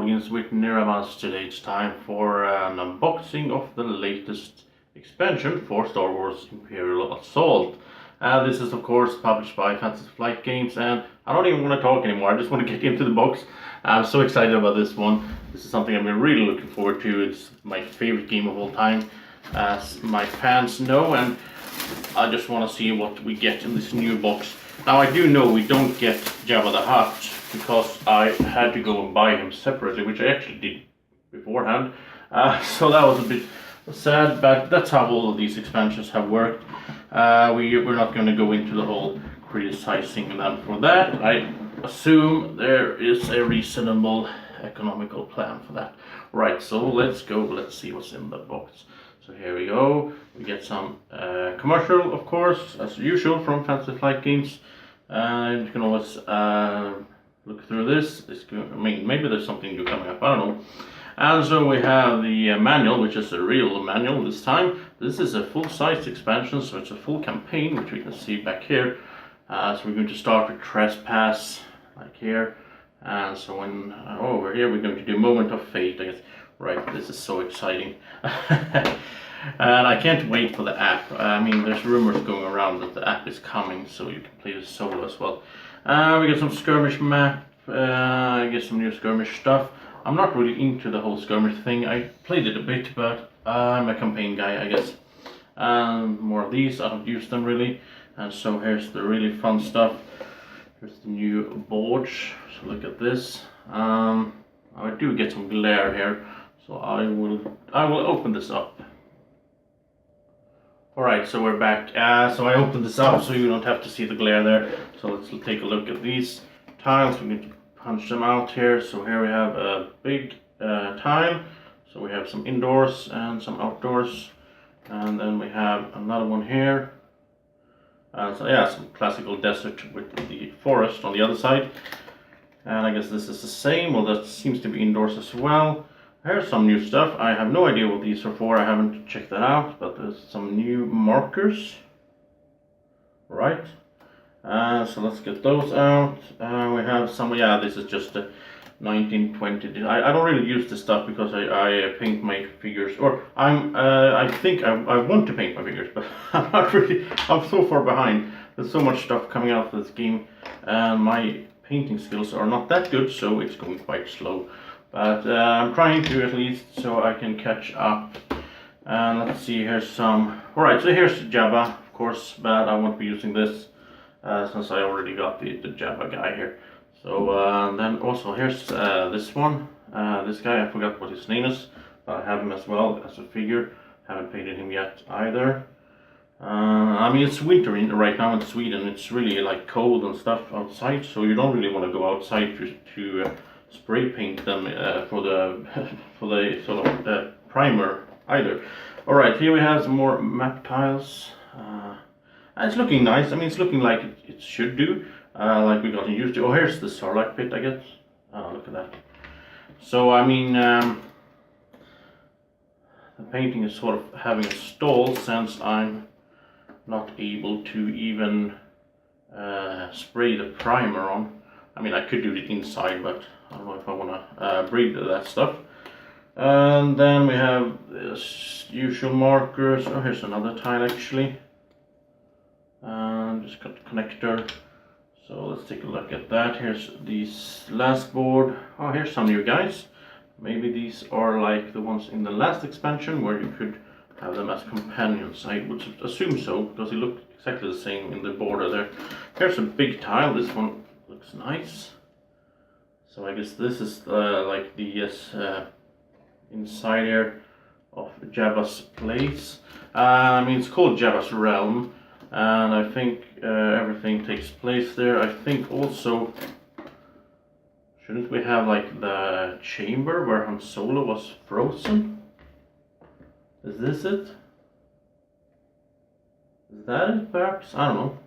Boardgames with Niramas. Today it's time for an unboxing of the latest expansion for Star Wars Imperial Assault. This is of course published by Fantasy Flight Games, and I don't even want to talk anymore, I just want to get into the box. I'm so excited about this one. This is something I've been really looking forward to. It's my favorite game of all time, as my fans know, and I just want to see what we get in this new box. Now I do know we don't get Jabba the Hutt, because I had to go and buy him separately, which I actually did beforehand. So that was a bit sad, but that's how all of these expansions have worked. We're not going to go into the whole criticizing them for that. I assume there is a reasonable economical plan for that. Right, so let's go, let's see what's in the box. So here we go, we get some commercial, of course, as usual from Fantasy Flight Games. And you can always look through this. I mean, maybe there's something new coming up, I don't know. And so we have the manual, which is a real manual this time. This is a full-size expansion, so it's a full campaign, which we can see back here. So we're going to start with Trespass, like here. And so when over here we're going to do Moment of Fate, I guess. Right, this is so exciting. And I can't wait for the app. I mean, there's rumors going around that the app is coming, so you can play the solo as well. We get some Skirmish map, I get some new Skirmish stuff. I'm not really into the whole Skirmish thing. I played it a bit, but I'm a campaign guy, I guess. More of these, I don't use them really. And so here's the really fun stuff. Here's the new boards, so look at this. I do get some glare here, so I will open this up. Alright, so we're back. So I opened this up so you don't have to see the glare there. So let's take a look at these tiles. We're going to punch them out here. So here we have a big tile. So we have some indoors and some outdoors. And then we have another one here. So yeah, some classical desert with the forest on the other side. And I guess this is the same. Well, that seems to be indoors as well. Here's some new stuff. I have no idea what these are for. I haven't checked that out, but there's some new markers. Right. So let's get those out. We have some, yeah, this is just a 1920. I don't really use this stuff because I paint my figures, or I think I want to paint my figures, but I'm not really, I'm so far behind. There's so much stuff coming out of this game, and my painting skills are not that good, so it's going quite slow. But I'm trying to, at least, so I can catch up. And let's see, here's some. Alright, so here's Jabba, of course, but I won't be using this since I already got the Jabba guy here. So then also here's this one. This guy, I forgot what his name is, but I have him as well as a figure. Haven't painted him yet either. I mean, it's winter right now in Sweden. It's really like cold and stuff outside, so you don't really want to go outside to spray paint them for the sort of primer either. Alright, here we have some more map tiles. It's looking nice. I mean, it's looking like it should do, like we got used to. Oh, here's the Sarlacc pit, I guess. Oh, look at that. So I mean, the painting is sort of having a stall since I'm not able to even spray the primer on. I mean, I could do it inside, but I don't know if I want to breathe that stuff. And then we have this usual markers. Oh, here's another tile actually. Just got the connector. So let's take a look at that. Here's this last board. Oh, here's some new guys. Maybe these are like the ones in the last expansion where you could have them as companions. I would assume so, because they look exactly the same in the border there. Here's a big tile. This one looks nice. So I guess this is like the inside here of Jabba's place. I mean, it's called Jabba's realm, and I think everything takes place there. I think also, shouldn't we have like the chamber where Han Solo was frozen? Is this it? Is that it perhaps? I don't know.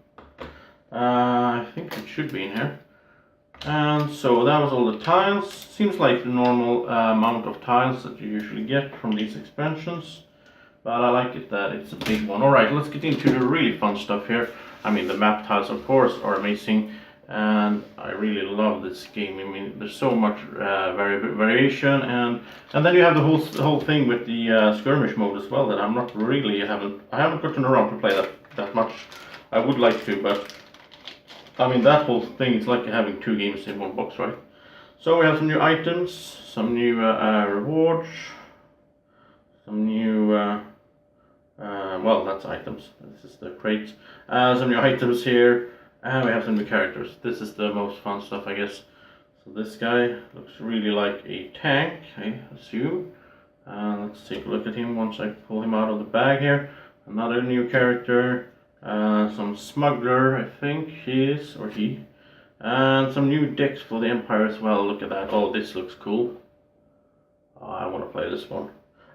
I think it should be in here. And so that was all the tiles. Seems like the normal amount of tiles that you usually get from these expansions. But I like it that it's a big one. Alright, let's get into the really fun stuff here. I mean, the map tiles, of course, are amazing. and I really love this game. I mean, there's so much variation, and then you have the whole thing with the skirmish mode as well that I'm not really I haven't gotten around to play that much. I would like to, but I mean that whole thing is like having 2 games in one box, right? So we have some new items, some new rewards, some new well, that's items. This is the crates. Some new items here. And we have some new characters. This is the most fun stuff, I guess. So this guy looks really like a tank, I assume. Let's take a look at him once I pull him out of the bag here. Another new character. Some smuggler, I think he is, or he. And some new decks for the Empire as well. Look at that. Oh, this looks cool. I want to play this one.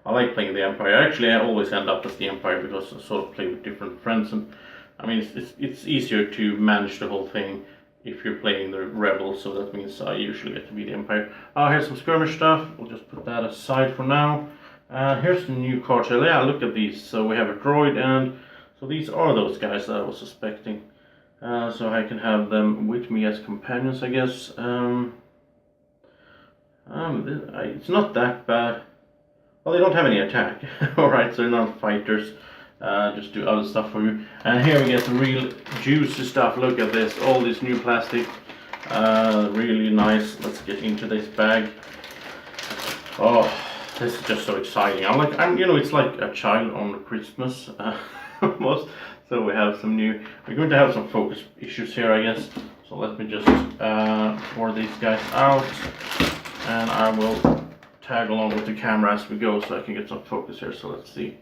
I like playing the Empire. Actually, I always end up as the Empire because I sort of play with different friends, and I mean it's easier to manage the whole thing if you're playing the Rebels. So that means I usually get to be the Empire. Here's some skirmish stuff. We'll just put that aside for now. Here's the new cards. Yeah, look at these. So we have a droid, and so these are those guys that I was suspecting. So I can have them with me as companions, I guess. It's not that bad. Well, they don't have any attack. Alright, so they're not fighters. Just do other stuff for you. And here we get the real juicy stuff. Look at this. All this new plastic. Really nice. Let's get into this bag. Oh, this is just so exciting. It's like a child on Christmas. Almost. So we have some new... We're going to have some focus issues here, I guess. So let me just pour these guys out. And I will tag along with the camera as we go so I can get some focus here. So let's see.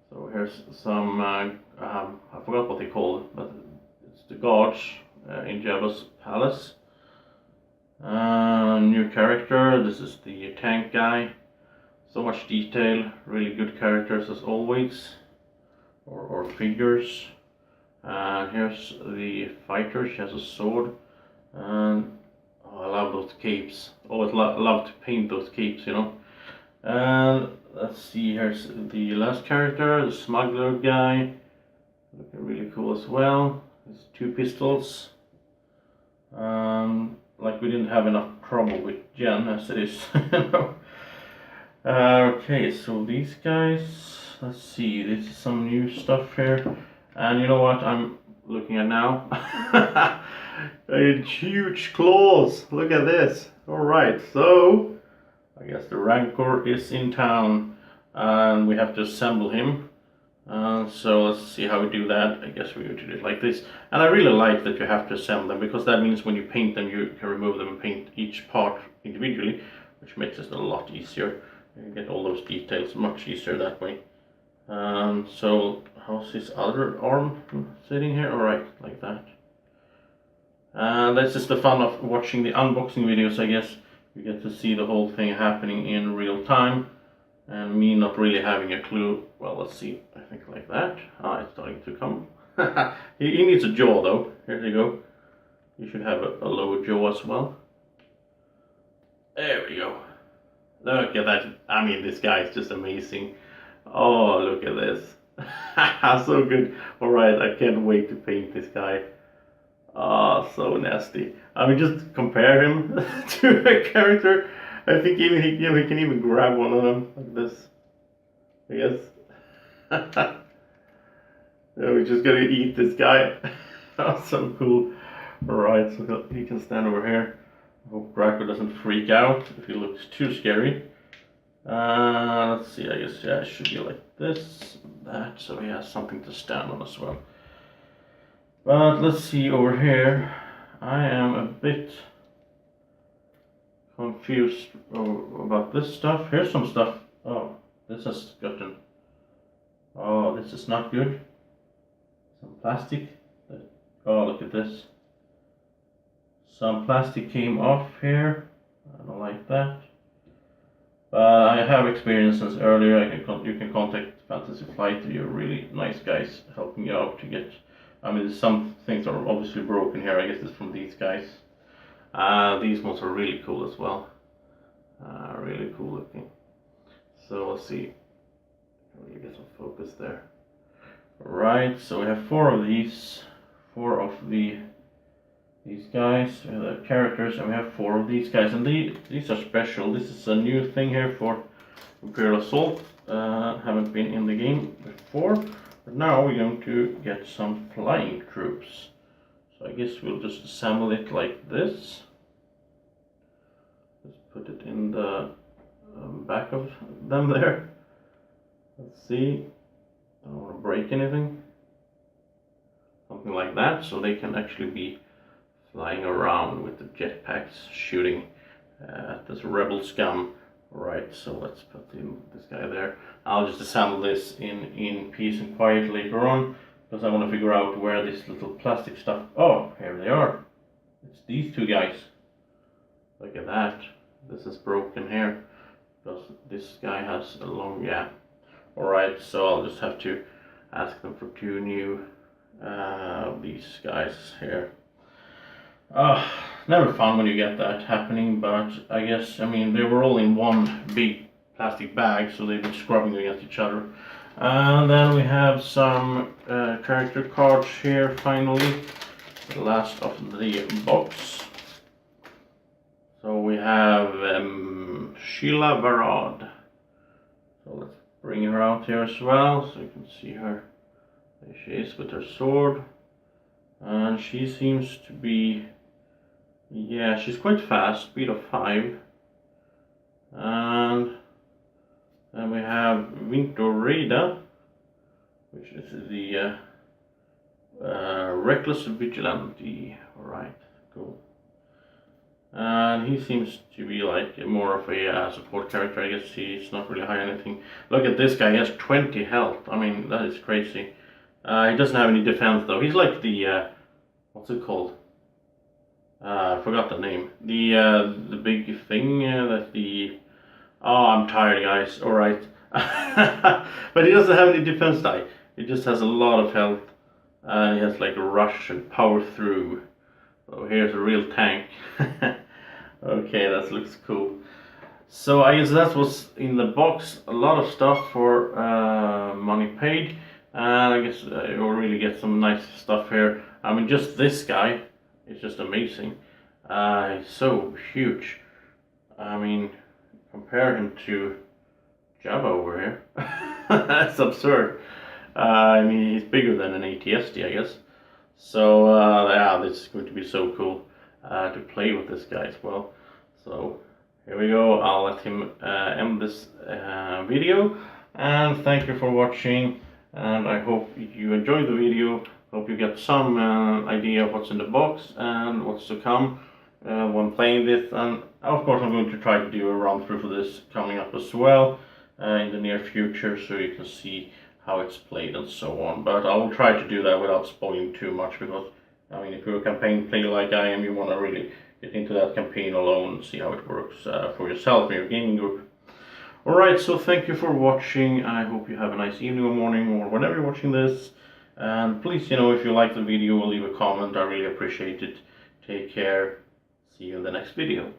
So here's some, I forgot what they call it, but it's the guards in Jabba's palace. New character, this is the tank guy. So much detail, really good characters as always, or figures. Here's the fighter, she has a sword. And I love those capes. Always love to paint those capes, you know. And let's see, here's the last character, the smuggler guy. Looking really cool as well. There's 2 pistols. Like we didn't have enough trouble with Jen as it is. Okay, so these guys, let's see, this is some new stuff here. And you know what I'm looking at now? Huge claws, look at this. Alright, so I guess the Rancor is in town and we have to assemble him. So let's see how we do that. I guess we're going to do it like this. And I really like that you have to assemble them, because that means when you paint them you can remove them and paint each part individually, which makes it a lot easier. You can get all those details much easier that way. So how's his other arm sitting here? Alright, like that. That's just the fun of watching the unboxing videos, I guess. You get to see the whole thing happening in real time, and me not really having a clue. Well, let's see, I think like that. It's starting to come. He needs a jaw though. Here you go. You should have a lower jaw as well. There we go. Look at that. I mean, this guy is just amazing. Oh, look at this. So good. Alright, I can't wait to paint this guy. So nasty. I mean, just compare him to a character. I think even he can even grab one of them like this. I guess. We're just gonna eat this guy. That's so cool. Alright, so he can stand over here. I hope Drako doesn't freak out if he looks too scary. Let's see, I guess it should be like this, that, so he has something to stand on as well. But let's see over here. I am a bit confused about this stuff. Here's some stuff. Oh, this has gotten... Oh, this is not good. Some plastic. Oh, look at this. Some plastic came off here. I don't like that. But I have experience since earlier. You can contact Fantasy Flight. You're really nice guys helping you out to get... I mean, some things are obviously broken here. I guess it's from these guys. These ones are really cool as well. Really cool looking. So let's see. Really get some focus there. Right, so we have 4 of these. 4 of the these guys, the characters, and we have 4 of these guys, and these are special. This is a new thing here for Imperial Assault. Haven't been in the game before, but now we're going to get some flying troops. So I guess we'll just assemble it like this. Let's put it in the back of them there. Let's see. I don't want to break anything. Something like that, so they can actually be flying around with the jetpacks shooting at this rebel scum. Right, so let's put in this guy there. I'll just assemble this in peace and quiet later on, because I want to figure out where this little plastic stuff... Oh, here they are. It's these 2 guys. Look at that. This is broken here, because this guy has a long... Yeah. Alright, so I'll just have to ask them for 2 new these guys here. Never fun when you get that happening, but I guess, I mean, they were all in one big plastic bag, so they've been scrubbing against each other. And then we have some character cards here, finally, the last of the box. So we have Sheila Murad. So let's bring her out here as well, so you can see her. There she is with her sword. And she seems to be, yeah, she's quite fast, speed of 5. And then we have Reda, which is the Reckless Vigilante. Alright, cool. And he seems to be like more of a support character. I guess he's not really high on anything. Look at this guy, he has 20 health. I mean, that is crazy. He doesn't have any defense though. He's like the, what's it called? I forgot the name. The big thing that the... Oh, I'm tired, guys. Alright. But he doesn't have any defense die. He just has a lot of health. He has like a rush and power through. So here's a real tank. Okay, that looks cool. So I guess that was in the box. A lot of stuff for money paid. And I guess you'll really get some nice stuff here. I mean, just this guy is just amazing. He's so huge. I mean, compare him to Jabba over here. That's absurd. I mean, he's bigger than an ATSD, I guess. So, yeah, this is going to be so cool to play with this guy as well. So, here we go. I'll let him end this video. And thank you for watching. And I hope you enjoyed the video. Hope you get some idea of what's in the box and what's to come when playing this. And of course I'm going to try to do a run through for this coming up as well in the near future, so you can see how it's played and so on. But I will try to do that without spoiling too much, because I mean, if you're a campaign player like I am, you want to really get into that campaign alone and see how it works for yourself and your gaming group. Alright, so thank you for watching. I hope you have a nice evening or morning or whenever you're watching this. And please, if you like the video, leave a comment. I really appreciate it. Take care. See you in the next video.